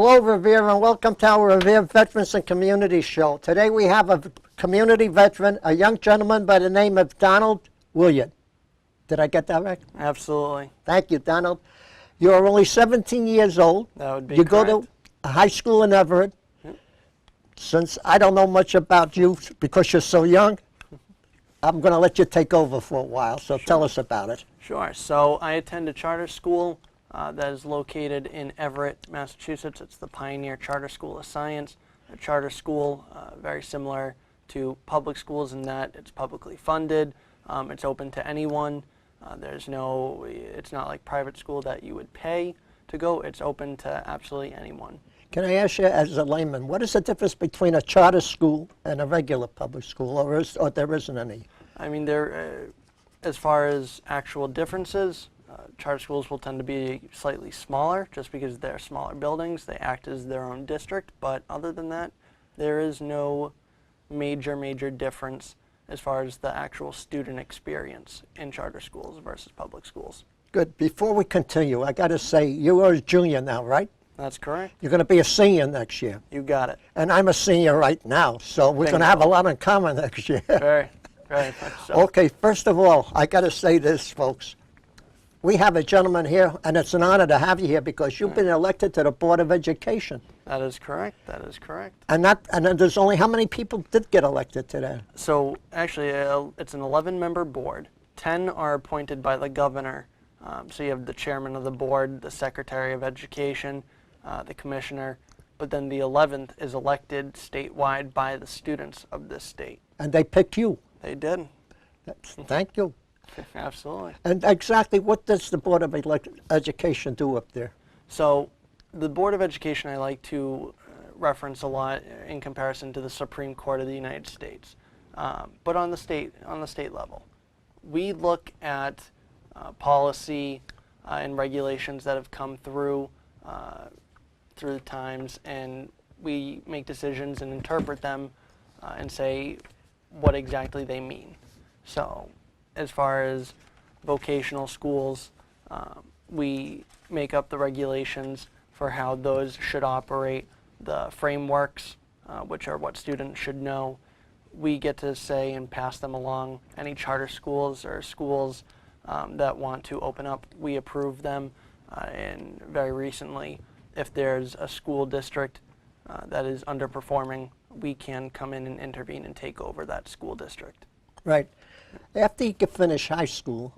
Hello, Revere, and welcome to our Revere Veterans and Community Show. Today we have a community veteran, a young gentleman by the name of Donald Willyard. Did I get that right? Absolutely. Thank you, Donald. You are only 17 years old. That would be You correct. go to a high school in Everett. Since I don't know much about you because you're so young, I'm going to let you take over for a while, so tell us about it. Sure. So I attend a charter school that is located in Everett, Massachusetts. It's the Pioneer Charter School of Science. A charter school very similar to public schools in that it's publicly funded. It's open to anyone. It's not like private school that you would pay to go. It's open to absolutely anyone. Can I ask you, as a layman, what is the difference between a charter school and a regular public school, or there isn't any? I mean, as far as actual differences, charter schools will tend to be slightly smaller just because they're smaller buildings. They act as their own district, but other than that, there is no major difference as far as the actual student experience in charter schools versus public schools. Good. Before we continue, I got to say, you are a junior now, right? That's correct. You're going to be a senior next year. You got it. And I'm a senior right now, so we're going to have a lot in common next year. Very much so. Okay, first of all, I got to say this, folks. We have a gentleman here, and it's an honor to have you here because you've been elected to the Board of Education. That is correct. That is correct. And then there's only, how many people did get elected today? So actually, it's an 11-member board. 10 are appointed by the governor. So you have the chairman of the board, the secretary of education, the commissioner, but then the 11th is elected statewide by the students of this state. And they picked you. They did. Thank you. Absolutely. And exactly what does the Board of Education do up there? So the Board of Education I like to reference a lot in comparison to the Supreme Court of the United States. But on the state level, we look at policy and regulations that have come through the times, and we make decisions and interpret them and say what exactly they mean. So as far as vocational schools, we make up the regulations for how those should operate, the frameworks, which are what students should know. We get to say and pass them along. Any charter schools or schools that want to open up, we approve them. And very recently, if there's a school district that is underperforming, we can come in and intervene and take over that school district. Right. After you finish high school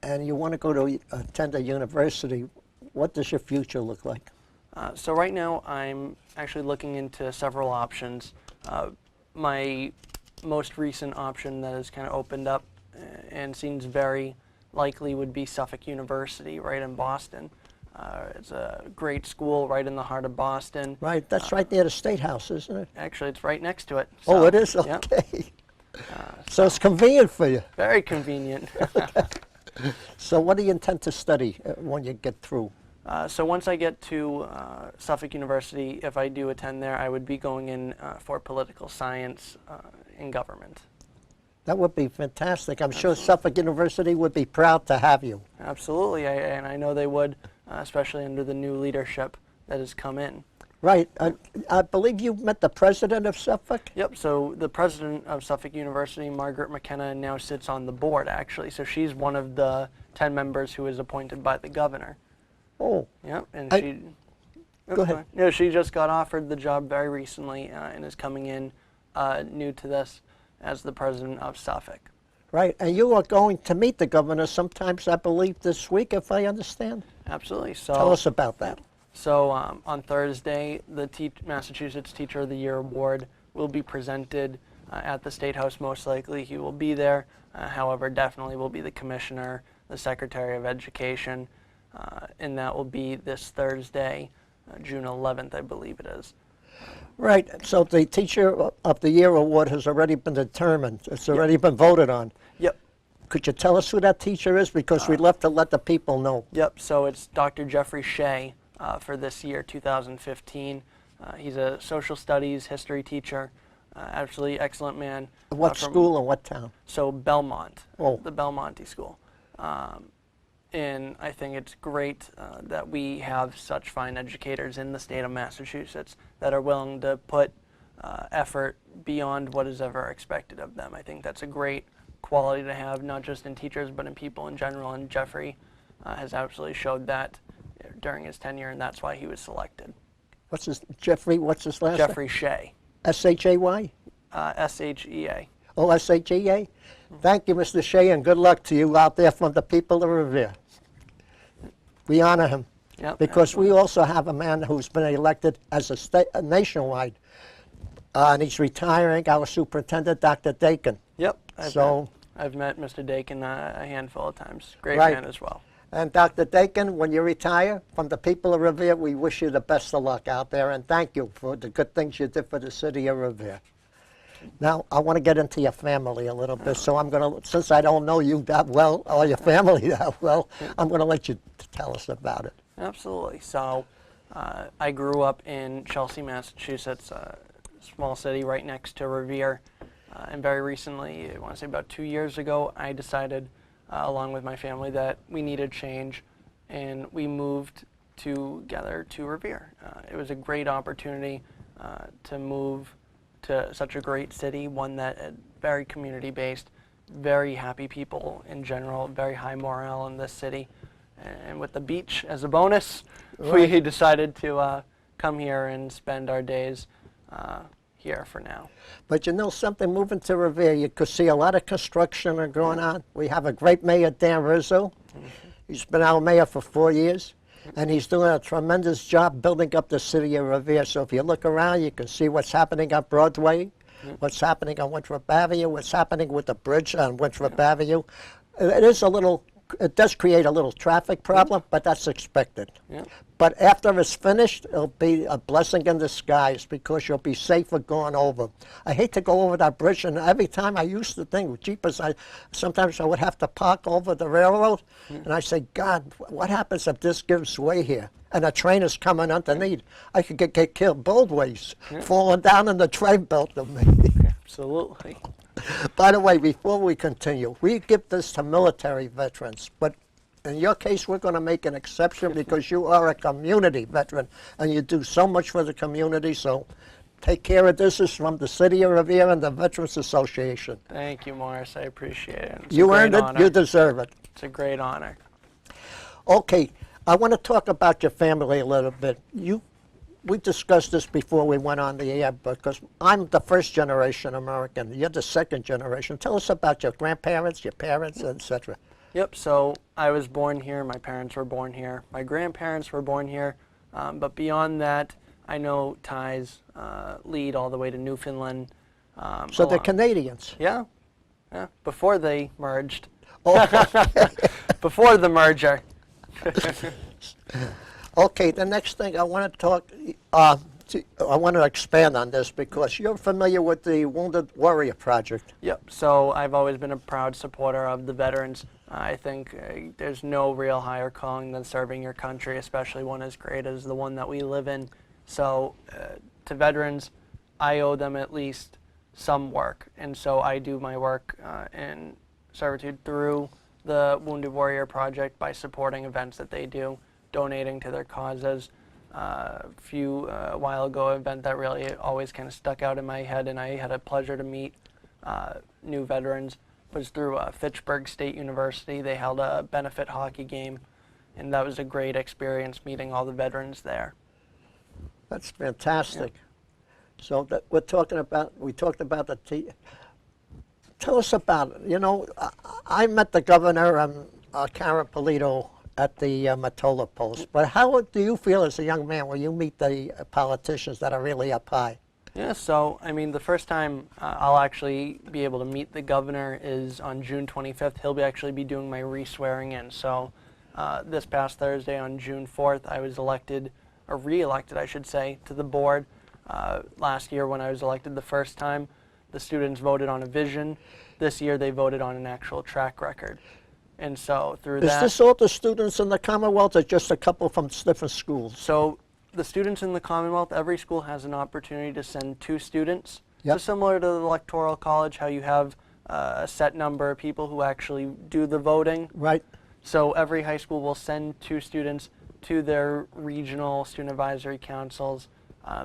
and you want to go to attend a university, what does your future look like? So right now I'm actually looking into several options. My most recent option that has kind of opened up and seems very likely would be Suffolk University right in Boston. It's a great school right in the heart of Boston. Right, that's right near the State House, isn't it? Actually, it's right next to it. So, oh, it is? Yep. Okay. So it's convenient for you. Very convenient. So what do you intend to study when you get through? So once I get to Suffolk University, if I do attend there, I would be going in for political science in government. That would be fantastic. I'm sure Suffolk University would be proud to have you. Absolutely, and I know they would, especially under the new leadership that has come in. Right. I believe you met the president of Suffolk? Yep, so the president of Suffolk University, Margaret McKenna, now sits on the board, actually. So she's one of the 10 members who is appointed by the governor. Oh. Yep, and Go ahead. No, she just got offered the job very recently and is coming in new to this as the president of Suffolk. Right, and you are going to meet the governor sometimes, I believe, this week, if I understand? Absolutely. So tell us about that. So on Thursday, the Massachusetts Teacher of the Year Award will be presented at the State House. Most likely he will be there. However, definitely will be the Commissioner, the Secretary of Education, and that will be this Thursday, June 11th, I believe it is. Right, so the Teacher of the Year Award has already been determined. It's already been voted on. Yep. Could you tell us who that teacher is? Because we'd love to let the people know. Yep, so it's Dr. Jeffrey Shea for this year, 2015. He's a social studies history teacher, absolutely excellent man. What school and what town? So Belmont, Oh. the Belmonte School. And I think it's great that we have such fine educators in the state of Massachusetts that are willing to put effort beyond what is ever expected of them. I think that's a great quality to have, not just in teachers, but in people in general. And Jeffrey has absolutely showed that during his tenure, and that's why he was selected. What's his, Jeffrey, what's his last name? Jeffrey Shea. S-H-A-Y? S-H-E-A. Oh, S-H-E-A? Thank you, Mr. Shea, and good luck to you out there from the people of Revere. We honor him. Yep, Because absolutely. we also have a man who's been elected as a state, nationwide, and he's retiring, our superintendent, Dr. Dakin. Yep. I've met Mr. Dakin a handful of times. Great Right. man as well. And Dr. Dakin, when you retire, from the people of Revere, we wish you the best of luck out there, and thank you for the good things you did for the city of Revere. Now, I want to get into your family a little bit, so I'm going to, since I don't know you that well, or your family that well, I'm going to let you tell us about it. Absolutely. So I grew up in Chelsea, Massachusetts, a small city right next to Revere. And very recently, I want to say about 2 years ago, I decided, along with my family, that we needed change, and we moved together to Revere. It was a great opportunity to move to such a great city, one that is very community-based, very happy people in general, very high morale in this city. And with the beach as a bonus, Right. we decided to come here and spend our days here for now. But you know something, moving to Revere, you could see a lot of construction going on. We have a great mayor, Dan Rizzo. He's been our mayor for 4 years, and he's doing a tremendous job building up the city of Revere. So if you look around, you can see what's happening on Broadway, what's happening on Winthrop Avenue, what's happening with the bridge on Winthrop Avenue. It is a little, it does create a little traffic problem, but that's expected. Yep. But after it's finished, it'll be a blessing in disguise because you'll be safer going over. I hate to go over that bridge, and every time I used to think, jeepers, sometimes I would have to park over the railroad, and I say, God, what happens if this gives way here? And a train is coming underneath. I could get killed both ways, falling down in the train belt of me. Absolutely. By the way, before we continue, we give this to military veterans, but in your case, we're going to make an exception because you are a community veteran and you do so much for the community. So take care of this. This is from the City of Revere and the Veterans Association. Thank you, Morris. I appreciate it. It's a You great earned it. honor. You deserve it. It's a great honor. Okay, I want to talk about your family a little bit. We discussed this before we went on the air because I'm the first generation American. You're the second generation. Tell us about your grandparents, your parents, etc. Yep, so I was born here, my parents were born here, my grandparents were born here, but beyond that, I know ties lead all the way to Newfoundland. So they're Canadians. Yeah, before they merged. Oh, Before the merger. okay, the next thing I want to talk, I want to expand on this because you're familiar with the Wounded Warrior Project. Yep, so I've always been a proud supporter of the veterans. I think there's no real higher calling than serving your country, especially one as great as the one that we live in. So to veterans, I owe them at least some work, and so I do my work in servitude through the Wounded Warrior Project by supporting events that they do, donating to their causes. A while ago, an event that really always kind of stuck out in my head, and I had a pleasure to meet new veterans, was through Fitchburg State University. They held a benefit hockey game, and that was a great experience meeting all the veterans there. That's fantastic. So that we talked about the tell us about it. You know, I met the governor and Karen Polito at the Matola Post, but how do you feel as a young man when you meet the politicians that are really up high? Yeah, so, I mean, the first time I'll actually be able to meet the governor is on June 25th. He'll actually be doing my re-swearing in. So this past Thursday on June 4th, I was elected, or re-elected, I should say, to the board. Last year when I was elected the first time, the students voted on a vision. This year they voted on an actual track record. And so through that... Is this all the students in the Commonwealth or just a couple from different schools? So the students in the Commonwealth, every school has an opportunity to send 2 students. Yep. So similar to the Electoral College, how you have a set number of people who actually do the voting. Right. So every high school will send 2 students to their regional student advisory councils.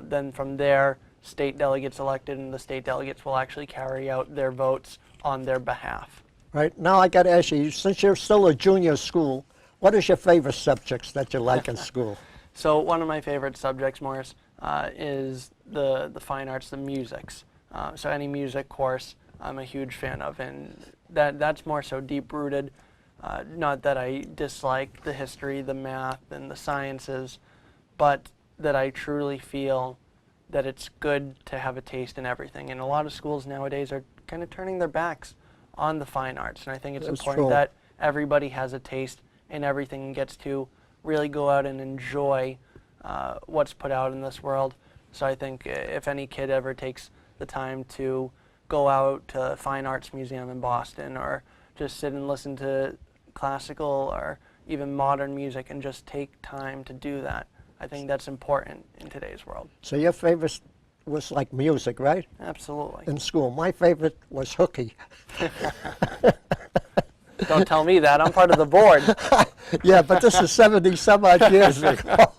Then from there, state delegates elected, and the state delegates will actually carry out their votes on their behalf. Right, now I got to ask you, since you're still a junior school, what is your favorite subjects that you like in school? So one of my favorite subjects, Morris, is the fine arts, the musics. So any music course I'm a huge fan of, and that's more so deep-rooted. Not that I dislike the history, the math, and the sciences, but that I truly feel that it's good to have a taste in everything. And a lot of schools nowadays are kind of turning their backs on the fine arts, and I think it's That's important true. that everybody has a taste in everything and gets to really go out and enjoy what's put out in this world. So I think if any kid ever takes the time to go out to Fine Arts Museum in Boston, or just sit and listen to classical or even modern music and just take time to do that, I think that's important in today's world. So your favorite was like music, right? Absolutely. In school. My favorite was hooky. Don't tell me that. I'm part of the board. Yeah, but this is 70 some odd years ago.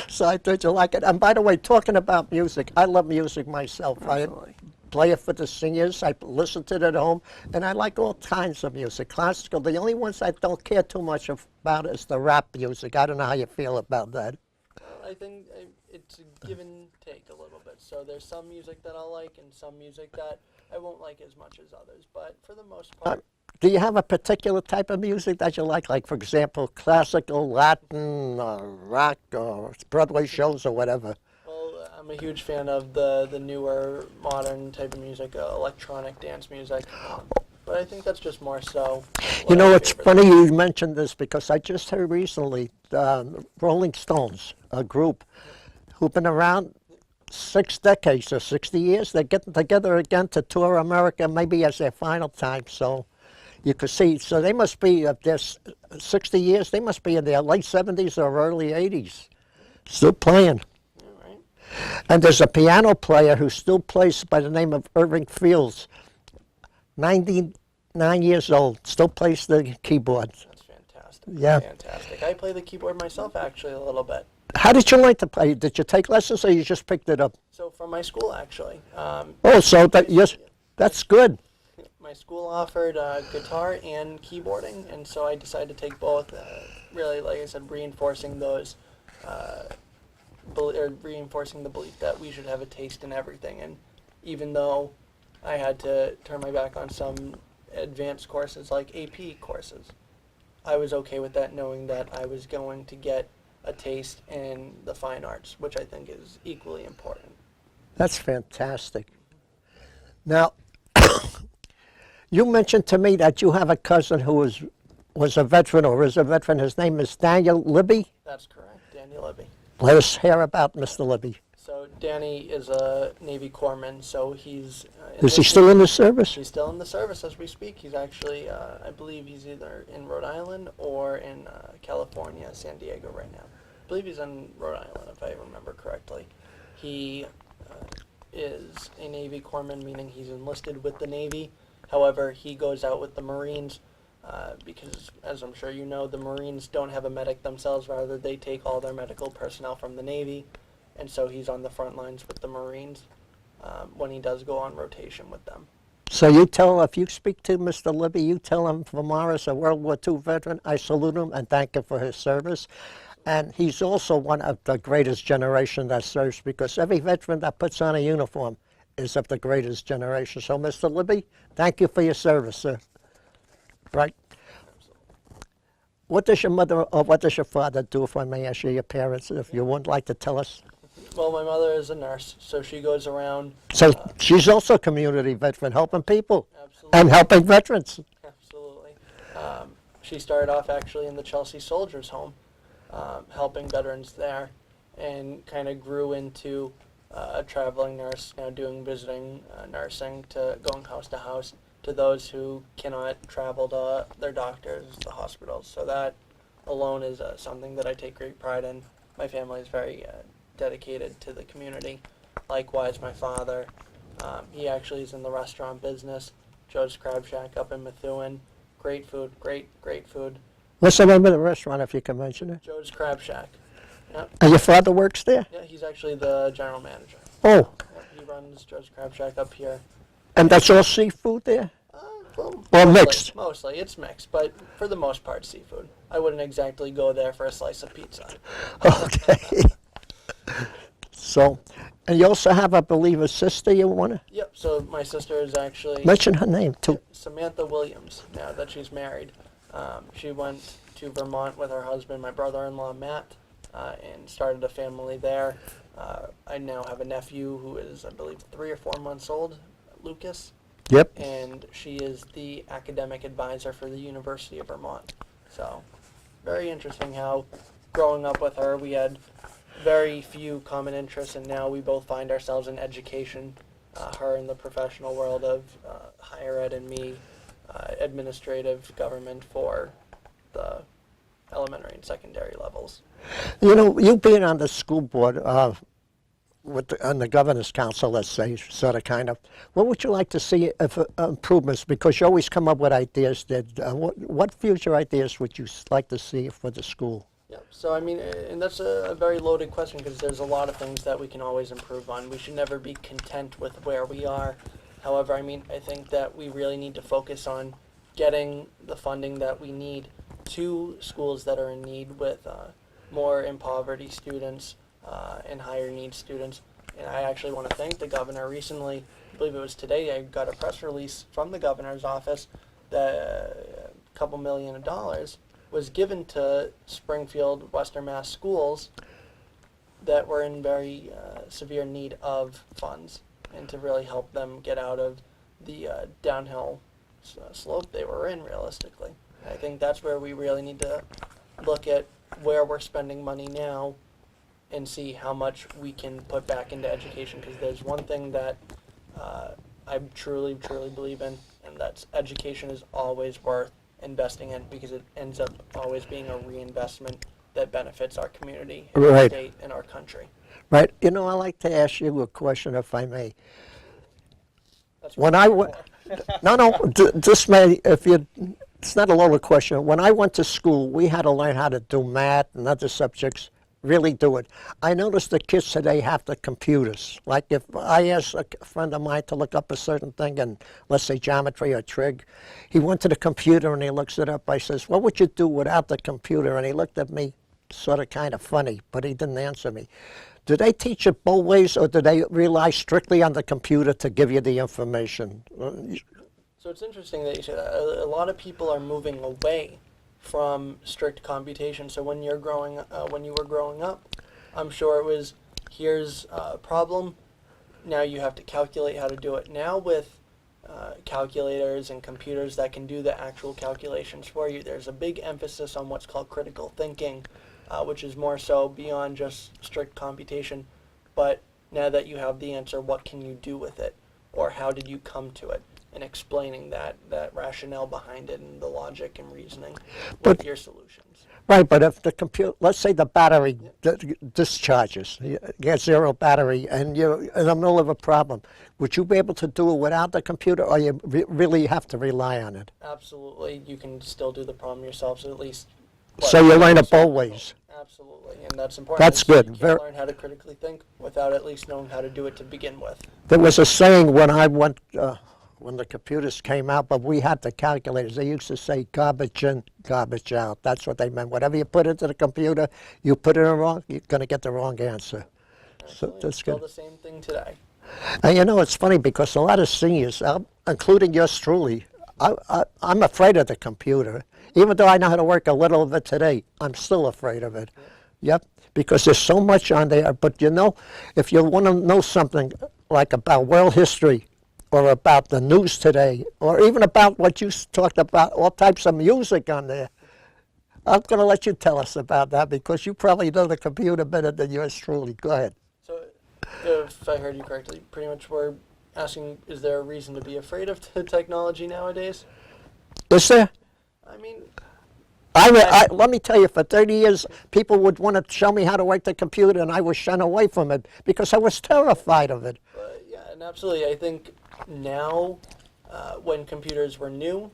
So I thought you like it. And by the way, talking about music, I love music myself. Absolutely. I play it for the seniors. I listen to it at home, and I like all kinds of music. Classical. The only ones I don't care too much about is the rap music. I don't know how you feel about that. I think it's a give and take a little bit. So there's some music that I'll like and some music that I won't like as much as others. But for the most part, Do you have a particular type of music that you like? Like, for example, classical, Latin, or rock, or Broadway shows, or whatever? well, I'm a huge fan of the newer modern type of music, electronic dance music. But I think that's just more so. You know, what I it's favor. funny you mentioned this because I just heard recently Rolling Stones, a group who've been around 6 decades or 60 years. They're getting together again to tour America, maybe as their final time. So you could see, so they must be, if there's 60 years, they must be in their late 70s or early 80s, still playing. All right. And there's a piano player who still plays by the name of Irving Fields, 99 years old, still plays the keyboard. That's fantastic. Yeah. Fantastic. I play the keyboard myself, actually, a little bit. How did you learn to play? Did you take lessons or you just picked it up? So from my school, actually. Oh, so that, yes, that's good. My school offered guitar and keyboarding, and so I decided to take both. Really, like I said, reinforcing those, reinforcing the belief that we should have a taste in everything. And even though I had to turn my back on some advanced courses like AP courses, I was okay with that, knowing that I was going to get a taste in the fine arts, which I think is equally important. That's fantastic. Now, you mentioned to me that you have a cousin who was a veteran or is a veteran. His name is Daniel Libby. That's correct, Danny Libby. Let us hear about Mr. Libby. So Danny is a Navy corpsman, so he's... Is he still in the service? He's still in the service as we speak. He's actually, I believe he's either in Rhode Island or in California, San Diego right now. I believe he's in Rhode Island, if I remember correctly. He is a Navy corpsman, meaning he's enlisted with the Navy. However, he goes out with the Marines because, as I'm sure you know, the Marines don't have a medic themselves. Rather, they take all their medical personnel from the Navy. And so he's on the front lines with the Marines when he does go on rotation with them. So you tell, if you speak to Mr. Libby, you tell him from Morris, a World War II veteran, I salute him and thank him for his service. And he's also one of the greatest generation that serves, because every veteran that puts on a uniform is of the greatest generation. So Mr. Libby, thank you for your service, sir. Right? What does your mother or what does your father do, if I may ask you, your parents, if you would like to tell us? Well, my mother is a nurse, so she goes around. So she's also a community veteran, helping people Absolutely. and helping veterans. Absolutely. She started off actually in the Chelsea Soldiers Home, helping veterans there, and kind of grew into a traveling nurse, now doing visiting nursing, to going house to house to those who cannot travel to their doctors, the hospitals. So that alone is something that I take great pride in. My family is very dedicated to the community. Likewise, my father, he actually is in the restaurant business, Joe's Crab Shack up in Methuen. Great food, great food. What's the name of the restaurant, if you can mention it? Joe's Crab Shack. Yep. And your father works there? Yeah, he's actually the general manager. Oh, Yep, he runs Joe's Crab Shack up here. and that's all seafood there? Well, Or mostly, mixed? Mostly, it's mixed, but for the most part, seafood. I wouldn't exactly go there for a slice of pizza. Okay. So, and you also have, I believe, a sister you want to Yep. So my sister is actually mention her name too. Samantha Williams. Now that she's married, she went to Vermont with her husband, my brother-in-law Matt, and started a family there. I now have a nephew who is, I believe, 3 or 4 months old, Lucas. Yep. And she is the academic advisor for the University of Vermont. So, very interesting how growing up with her, we had very few common interests, and now we both find ourselves in education. Her in the professional world of higher ed, and me administrative government for the elementary and secondary levels. You know, you being on the school board, on the governor's council, let's say, sort of, kind of, what would you like to see if improvements? Because you always come up with ideas that, what future ideas would you like to see for the school? Yeah, so I mean, and that's a very loaded question because there's a lot of things that we can always improve on. We should never be content with where we are. However, I mean, I think that we really need to focus on getting the funding that we need to schools that are in need with more impoverished students and higher needs students. And I actually want to thank the governor. Recently, I believe it was today, I got a press release from the governor's office that a couple $1 million was given to Springfield, Western Mass schools that were in very severe need of funds, and to really help them get out of the downhill slope they were in, realistically. I think that's where we really need to look at where we're spending money now and see how much we can put back into education, because there's one thing that I truly believe in, and that's education is always worth investing in, because it ends up always being a reinvestment that benefits our community, and our Right. state, and our country. Right. You know, I'd like to ask you a question, if I may. That's When what I I'm went, here no, this may, if you, it's not a loaded question. When I went to school, we had to learn how to do math and other subjects, really do it. I noticed the kids today have the computers. Like if I asked a friend of mine to look up a certain thing in, let's say, geometry or trig, he went to the computer and he looks it up. I says, what would you do without the computer? And he looked at me sort of kind of funny, but he didn't answer me. Do they teach it both ways, or do they rely strictly on the computer to give you the information? So it's interesting that you say that. A lot of people are moving away from strict computation. So when you were growing up, I'm sure it was, here's a problem, now you have to calculate how to do it. Now with calculators and computers that can do the actual calculations for you, there's a big emphasis on what's called critical thinking, which is more so beyond just strict computation. But now that you have the answer, what can you do with it? Or how did you come to it? And explaining that rationale behind it and the logic and reasoning with your solutions. Right, but if the computer, let's say the battery discharges, you get zero battery, and you're in the middle of a problem, would you be able to do it without the computer, or you really have to rely on it? Absolutely, you can still do the problem yourself, so at least. So you learn it both ways. Absolutely, and that's important. That's good. You can't learn how to critically think without at least knowing how to do it to begin with. There was a saying when I went, when the computers came out, but we had the calculators. They used to say garbage in, garbage out. That's what they meant. Whatever you put into the computer, you put it in wrong, you're going to get the wrong answer. So Absolutely. that's Still good. the same thing today. And you know, it's funny because a lot of seniors, including yours truly, I'm afraid of the computer. Even though I know how to work a little of it today, I'm still afraid of it. Yep, because there's so much on there. But you know, if you want to know something like about world history, or about the news today, or even about what you talked about, all types of music on there, I'm going to let you tell us about that, because you probably know the computer better than yours truly. Go ahead. So, if I heard you correctly, pretty much we're asking, is there a reason to be afraid of technology nowadays? Is there? I mean, Let me tell you, for 30 years, people would want to show me how to work the computer, and I was shun away from it because I was terrified of it. yeah, and absolutely. I think now, when computers were new,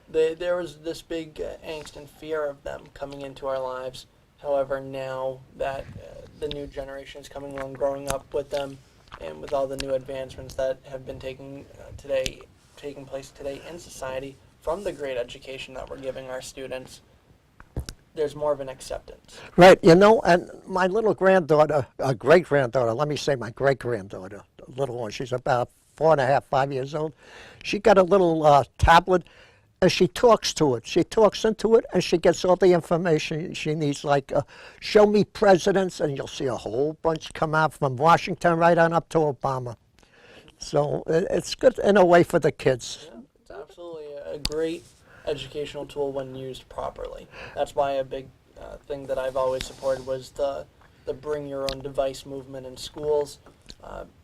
There was this big angst and fear of them coming into our lives. However, now that the new generation is coming along, growing up with them, and with all the new advancements that have been taking place today in society from the great education that we're giving our students, there's more of an acceptance. Right, and my little granddaughter, great-granddaughter, let me say my great-granddaughter, the little one, she's about 4.5, 5 years old. She got a little tablet, and she talks to it. She talks into it, and she gets all the information she needs, like show me presidents, and you'll see a whole bunch come out from Washington right on up to Obama. So it's good in a way for the kids. Yeah, it's absolutely a great educational tool when used properly. That's why a big thing that I've always supported was the bring your own device movement in schools,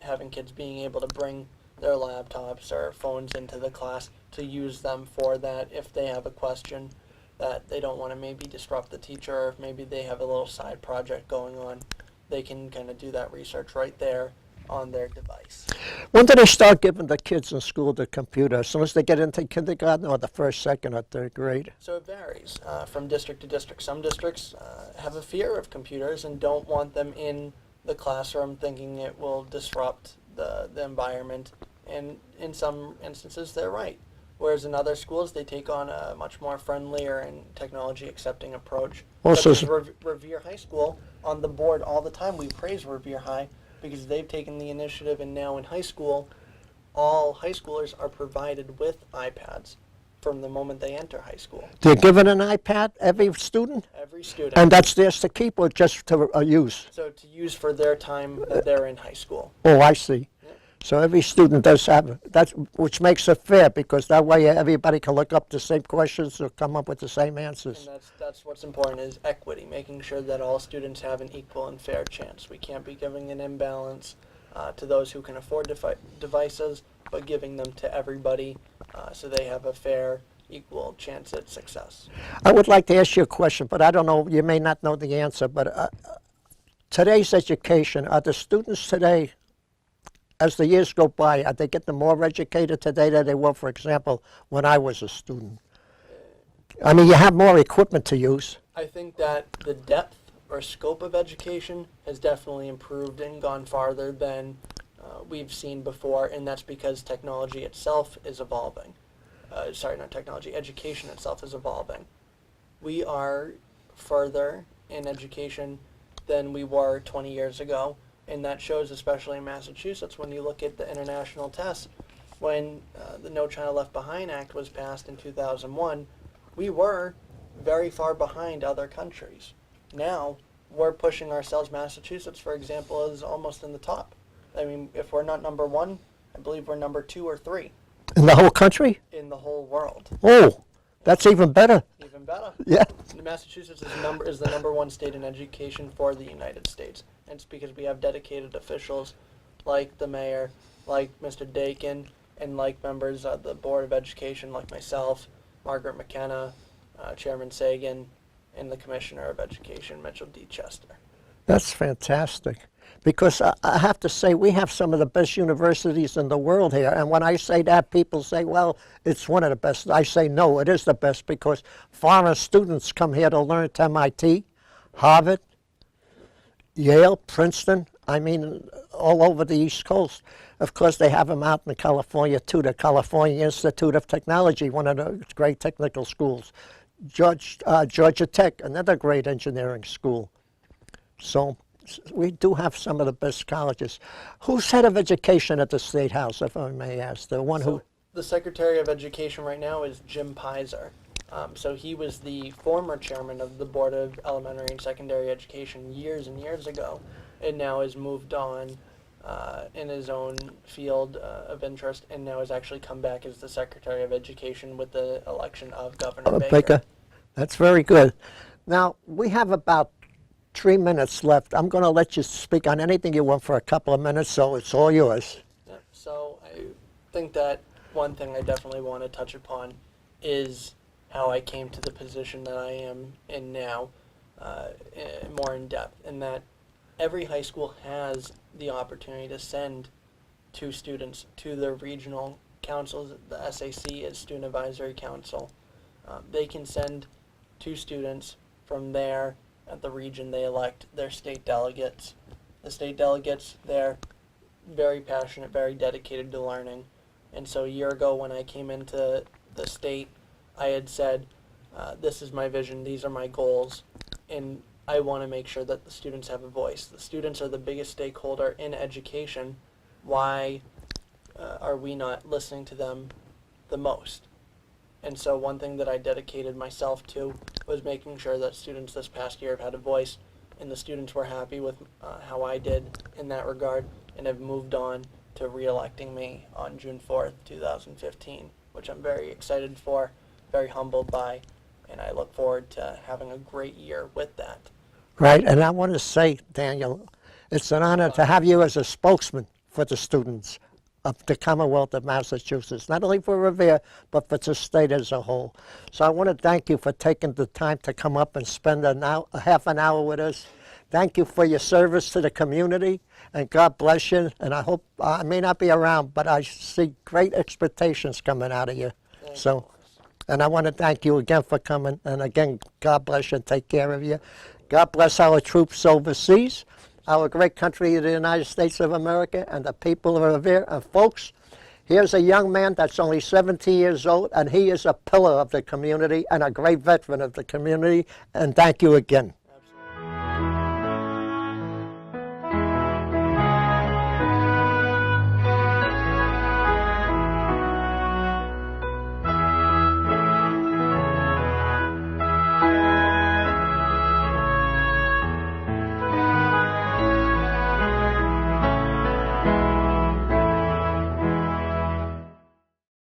having kids being able to bring their laptops or phones into the class to use them for that if they have a question that they don't want to maybe disrupt the teacher, or if maybe they have a little side project going on, they can kind of do that research right there on their device. When do they start giving the kids in school the computer? As soon as they get into kindergarten or the first, second, or third grade? So it varies from district to district. Some districts have a fear of computers and don't want them in the classroom, thinking it will disrupt the environment. And in some instances, they're right. Whereas in other schools, they take on a much more friendlier and technology-accepting approach. Also, Such as Revere High School, on the board all the time, we praise Revere High because they've taken the initiative, and now in high school, all high schoolers are provided with iPads from the moment they enter high school. they're given an iPad, every student? Every student. And that's theirs to keep or just to use? So to use for their time that they're in high school. Oh, I see. So every student does have that, which makes it fair, because that way everybody can look up the same questions or come up with the same answers. And that's what's important, is equity, making sure that all students have an equal and fair chance. We can't be giving an imbalance to those who can afford devices, but giving them to everybody so they have a fair, equal chance at success. I would like to ask you a question, but I don't know, you may not know the answer, but today's education, are the students today, as the years go by, are they getting more educated today than they were, for example, when I was a student? I mean, you have more equipment to use. I think that the depth or scope of education has definitely improved and gone farther than we've seen before, and that's because technology itself is evolving. Sorry, not technology, education itself is evolving. We are further in education than we were 20 years ago. And that shows, especially in Massachusetts, when you look at the international tests. When the No Child Left Behind Act was passed in 2001, we were very far behind other countries. Now, we're pushing ourselves. Massachusetts, for example, is almost in the top. I mean, if we're not number one, I believe we're number 2 or 3. In the whole country? In the whole world. Oh, that's even better. Even better. Yeah. Massachusetts is the number 1 state in education for the United States. And it's because we have dedicated officials like the mayor, like Mr. Dakin, and like members of the Board of Education like myself, Margaret McKenna, Chairman Sagan, and the Commissioner of Education, Mitchell D. Chester. That's fantastic. Because I have to say, we have some of the best universities in the world here. And when I say that, people say, well, it's one of the best. I say, no, it is the best, because foreign students come here to learn at MIT, Harvard, Yale, Princeton, I mean, all over the East Coast. Of course, they have them out in California, too, the California Institute of Technology, one of the great technical schools. Georgia Tech, another great engineering school. So we do have some of the best colleges. Who's head of education at the State House, if I may ask? The one who... The Secretary of Education right now is Jim Pizer. So he was the former chairman of the Board of Elementary and Secondary Education years and years ago, and now has moved on in his own field of interest, and now has actually come back as the Secretary of Education with the election of Governor Baker. That's very good. Now, we have about 3 minutes left. I'm going to let you speak on anything you want for a couple of minutes, so it's all yours. Yeah, so I think that one thing I definitely want to touch upon is how I came to the position that I am in now, more in depth, and that every high school has the opportunity to send 2 students to their regional councils. The SAC is Student Advisory Council, They can send 2 students from there at the region. They elect their state delegates. The state delegates, they're very passionate, very dedicated to learning. And so a year ago when I came into the state, I had said, this is my vision, these are my goals, and I want to make sure that the students have a voice. The students are the biggest stakeholder in education. Why are we not listening to them the most? And so one thing that I dedicated myself to was making sure that students this past year have had a voice, and the students were happy with how I did in that regard, and have moved on to re-electing me on June 4th, 2015, which I'm very excited for, very humbled by, and I look forward to having a great year with that. Right, and I want to say, Daniel, it's an honor to have you as a spokesman for the students of the Commonwealth of Massachusetts, not only for Revere, but for the state as a whole. So I want to thank you for taking the time to come up and spend a half an hour with us. Thank you for your service to the community, and God bless you. And I hope, I may not be around, but I see great expectations coming out of you. So, and I want to thank you again for coming, and again, God bless you and take care of you. God bless our troops overseas, our great country of the United States of America, and the people of Revere. And folks, here's a young man that's only 17 years old, and he is a pillar of the community and a great veteran of the community. And thank you again.